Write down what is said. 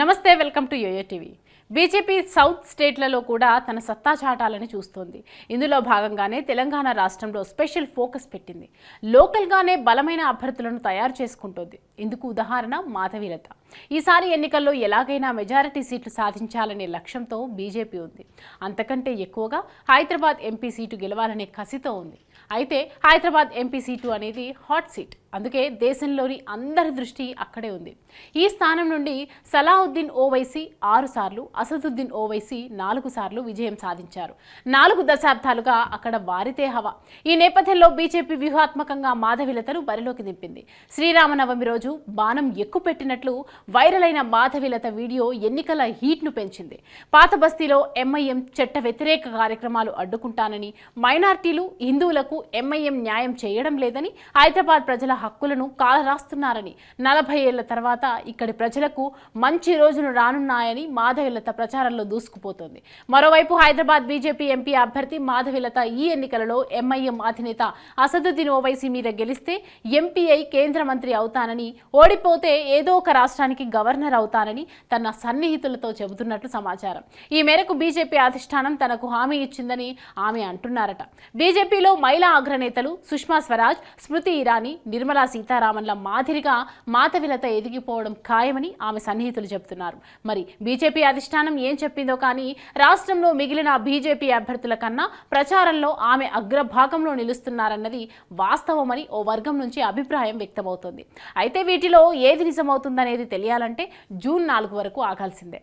నమస్తే, welcome to YoYo TV. BJP south స్టేట్లలో కూడా తన సత్తా చాటాలని చూస్తోంది. ఇందులో భాగంగానే తెలంగాణ రాష్ట్రంలో స్పెషల్ ఫోకస్ పెట్టింది. లోకల్గానే బలమైన అభ్యర్థులను తయారు చేసుకుంటోంది. ఇందుకు ఉదాహరణ మాధవీలత. ఈసారి ఎన్నికల్లో ఎలాగైనా మెజారిటీ సీట్లు సాధించాలనే లక్ష్యంతో బీజేపీ ఉంది. అంతకంటే ఎక్కువగా హైదరాబాద్ ఎంపీ సీటు గెలవాలనే కసితో ఉంది. అయితే హైదరాబాద్ ఎంపీ సీటు అనేది హాట్ సీట్. అందుకే దేశంలోని అందరి దృష్టి అక్కడే ఉంది. ఈ స్థానం నుండి సలావుద్దీన్ ఓవైసీ 6 సార్లు, అసదుద్దీన్ ఓవైసీ 4 సార్లు విజయం సాధించారు. 4 దశాబ్దాలుగా అక్కడ వారితే హవా. ఈ నేపథ్యంలో బీజేపీ వ్యూహాత్మకంగా మాధవీలతను బరిలోకి దింపింది. శ్రీరామనవమి రోజు బాణం ఎక్కుపెట్టినట్లు వైరల్ అయిన మాధవీలత వీడియో ఎన్నికల హీట్ను పెంచింది. పాత బస్తీలో ఎంఐఎం చట్ట వ్యతిరేక కార్యక్రమాలు అడ్డుకుంటానని, మైనార్టీలు, హిందువులకు ఎంఐఎం న్యాయం చేయడం లేదని, హైదరాబాద్ ప్రజల హక్కులను కాలరాస్తున్నారని, 40 ఏళ్ల తర్వాత ఇక్కడి ప్రజలకు మంచి రోజులు రానున్నాయని మాధవీలత ప్రచారంలో దూసుకుపోతోంది. మరోవైపు హైదరాబాద్ బీజేపీ ఎంపీ అభ్యర్థి మాధవీలత ఈ ఎన్నికలలో ఎంఐఎం అధినేత అసదుద్దీన్ ఓవైసీ మీద గెలిస్తే ఎంపీఐ కేంద్ర మంత్రి అవుతానని, ఓడిపోతే ఏదో ఒక రాష్ట్రానికి గవర్నర్ అవుతానని తన సన్నిహితులతో చెబుతున్నట్లు సమాచారం. ఈ మేరకు బీజేపీ అధిష్టానం తనకు హామీ ఇచ్చిందని ఆమె అంటున్నారట. బీజేపీలో మహిళా అగ్రనేతలు సుష్మా స్వరాజ్, స్మృతి ఇరానీ, నిర్మలా సీతారామన్ల మాదిరిగా మాధవీలత ఎదిగిపోవడం ఖాయమని ఆమె సన్నిహితులు చెబుతున్నారు. మరి బీజేపీ అధిష్టానం ఏం చెప్పిందో కానీ రాష్ట్రంలో మిగిలిన బీజేపీ అభ్యర్థుల కన్నా ప్రచారంలో ఆమె అగ్రభాగంలో నిలుస్తున్నారన్నది వాస్తవమని ఓ వర్గం నుంచి అభిప్రాయం వ్యక్తమవుతోంది. అయితే వీటిలో ఏది నిజమవుతుందనేది తెలియాలంటే జూన్ 4 వరకు ఆగాల్సిందే.